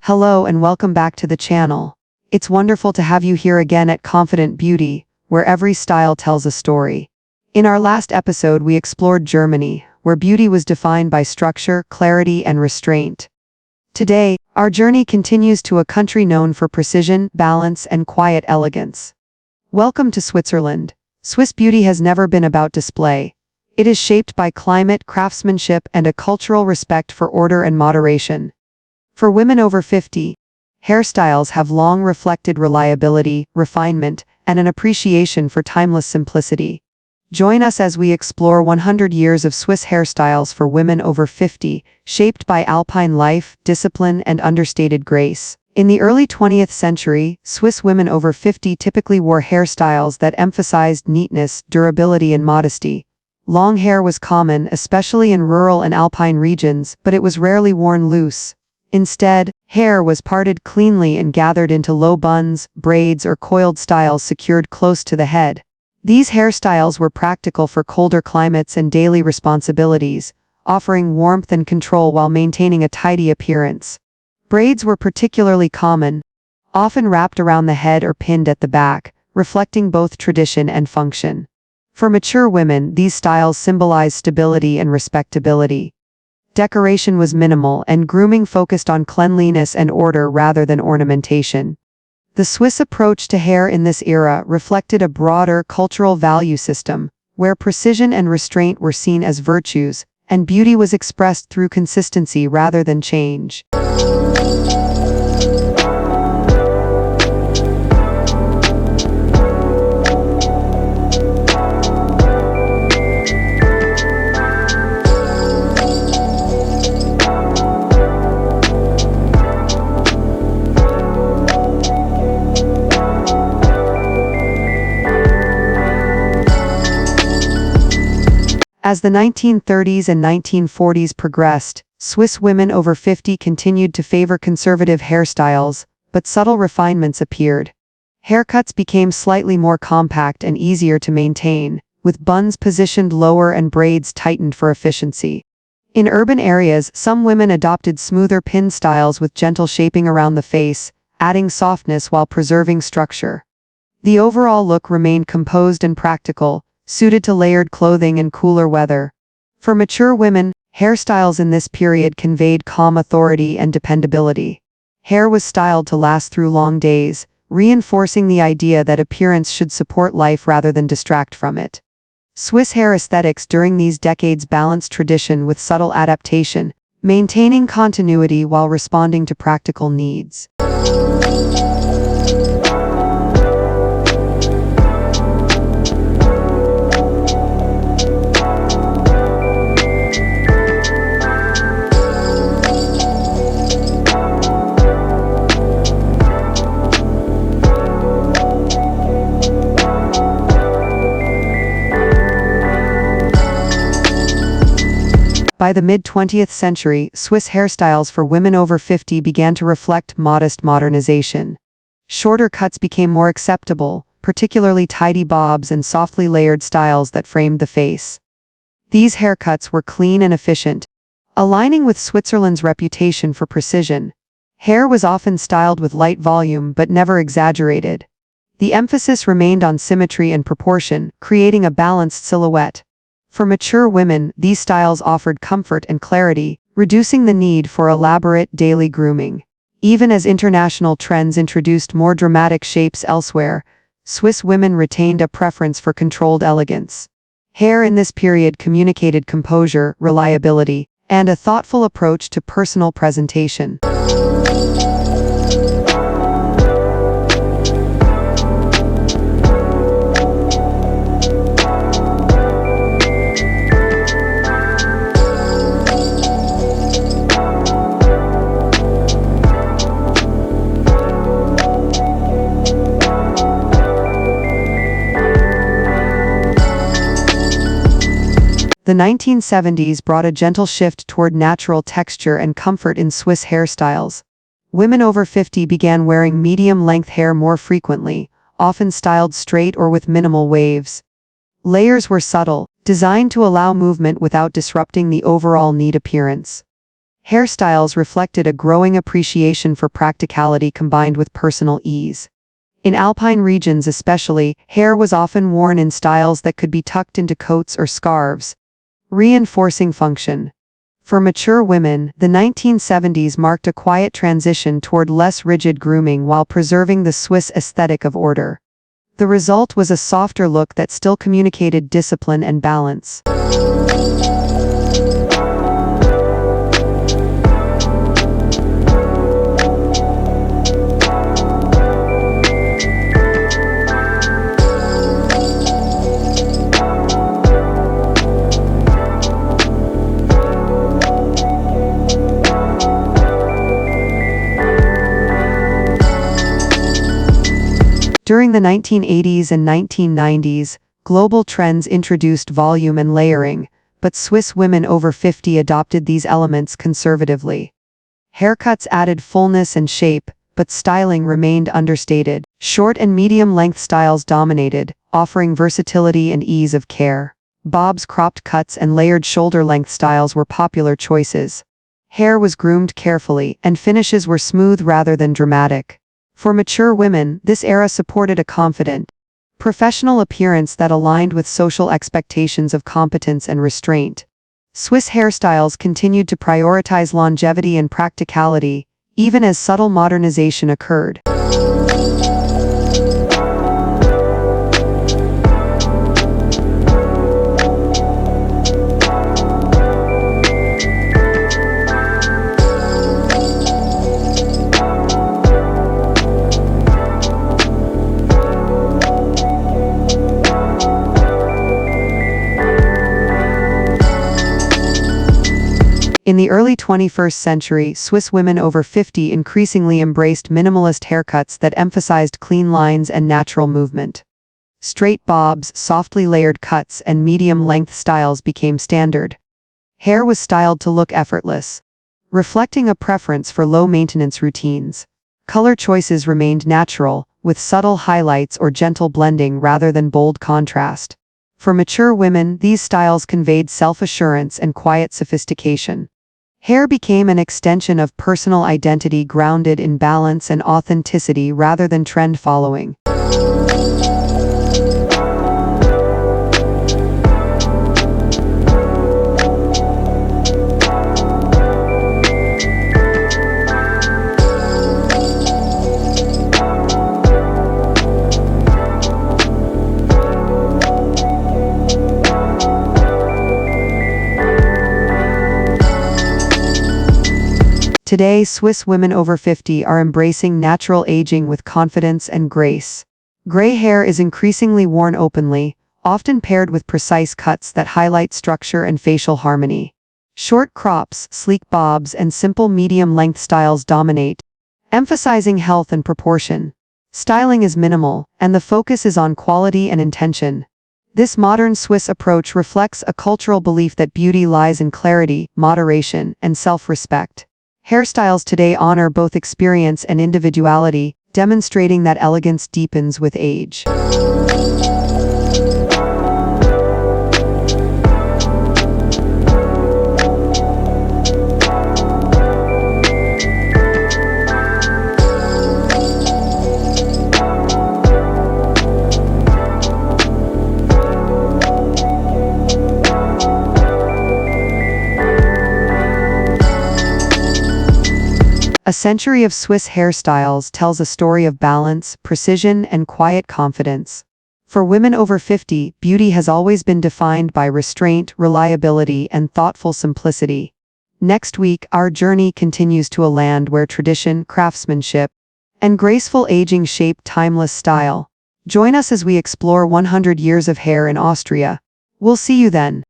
Hello and welcome back to the channel. It's wonderful to have you here again at Confident Beauty, where every style tells a story. In our last episode, we explored Germany, where beauty was defined by structure, clarity, and restraint. Today, our journey continues to a country known for precision, balance, and quiet elegance. Welcome to Switzerland. Swiss beauty has never been about display. It is shaped by climate, craftsmanship, and a cultural respect for order and moderation. For women over 50, hairstyles have long reflected reliability, refinement, and an appreciation for timeless simplicity. Join us as we explore 100 years of Swiss hairstyles for women over 50, shaped by alpine life, discipline, and understated grace. In the early 20th century, Swiss women over 50 typically wore hairstyles that emphasized neatness, durability, and modesty. Long hair was common, especially in rural and alpine regions, but it was rarely worn loose. Instead, hair was parted cleanly and gathered into low buns, braids, or coiled styles secured close to the head. These hairstyles were practical for colder climates and daily responsibilities, offering warmth and control while maintaining a tidy appearance. Braids were particularly common, often wrapped around the head or pinned at the back, reflecting both tradition and function. For mature women, these styles symbolized stability and respectability. Decoration was minimal, and grooming focused on cleanliness and order rather than ornamentation. The Swiss approach to hair in this era reflected a broader cultural value system, where precision and restraint were seen as virtues, and beauty was expressed through consistency rather than change. As the 1930s and 1940s progressed, Swiss women over 50 continued to favor conservative hairstyles, but subtle refinements appeared. Haircuts became slightly more compact and easier to maintain, with buns positioned lower and braids tightened for efficiency. In urban areas, some women adopted smoother pin styles with gentle shaping around the face, adding softness while preserving structure. The overall look remained composed and practical, suited to layered clothing and cooler weather. For mature women, hairstyles in this period conveyed calm authority and dependability. Hair was styled to last through long days, reinforcing the idea that appearance should support life rather than distract from it. Swiss hair aesthetics during these decades balanced tradition with subtle adaptation, maintaining continuity while responding to practical needs. By the mid-20th century, Swiss hairstyles for women over 50 began to reflect modest modernization. Shorter cuts became more acceptable, particularly tidy bobs and softly layered styles that framed the face. These haircuts were clean and efficient, aligning with Switzerland's reputation for precision. Hair was often styled with light volume but never exaggerated. The emphasis remained on symmetry and proportion, creating a balanced silhouette. For mature women, these styles offered comfort and clarity, reducing the need for elaborate daily grooming. Even as international trends introduced more dramatic shapes elsewhere, Swiss women retained a preference for controlled elegance. Hair in this period communicated composure, reliability, and a thoughtful approach to personal presentation. The 1970s brought a gentle shift toward natural texture and comfort in Swiss hairstyles. Women over 50 began wearing medium-length hair more frequently, often styled straight or with minimal waves. Layers were subtle, designed to allow movement without disrupting the overall neat appearance. Hairstyles reflected a growing appreciation for practicality combined with personal ease. In alpine regions especially, hair was often worn in styles that could be tucked into coats or scarves, reinforcing function. For mature women, the 1970s marked a quiet transition toward less rigid grooming while preserving the Swiss aesthetic of order. The result was a softer look that still communicated discipline and balance. During the 1980s and 1990s, global trends introduced volume and layering, but Swiss women over 50 adopted these elements conservatively. Haircuts added fullness and shape, but styling remained understated. Short and medium-length styles dominated, offering versatility and ease of care. Bobs, cropped cuts, and layered shoulder-length styles were popular choices. Hair was groomed carefully, and finishes were smooth rather than dramatic. For mature women, this era supported a confident, professional appearance that aligned with social expectations of competence and restraint. Swiss hairstyles continued to prioritize longevity and practicality, even as subtle modernization occurred. In the early 21st century, Swiss women over 50 increasingly embraced minimalist haircuts that emphasized clean lines and natural movement. Straight bobs, softly layered cuts, and medium-length styles became standard. Hair was styled to look effortless, reflecting a preference for low-maintenance routines. Color choices remained natural, with subtle highlights or gentle blending rather than bold contrast. For mature women, these styles conveyed self-assurance and quiet sophistication. Hair became an extension of personal identity grounded in balance and authenticity rather than trend following. Today, Swiss women over 50 are embracing natural aging with confidence and grace. Gray hair is increasingly worn openly, often paired with precise cuts that highlight structure and facial harmony. Short crops, sleek bobs, and simple medium-length styles dominate, emphasizing health and proportion. Styling is minimal, and the focus is on quality and intention. This modern Swiss approach reflects a cultural belief that beauty lies in clarity, moderation, and self-respect. Hairstyles today honor both experience and individuality, demonstrating that elegance deepens with age. A century of Swiss hairstyles tells a story of balance, precision, and quiet confidence. For women over 50, beauty has always been defined by restraint, reliability, and thoughtful simplicity. Next week, our journey continues to a land where tradition, craftsmanship, and graceful aging shape timeless style. Join us as we explore 100 years of hair in Austria. We'll see you then.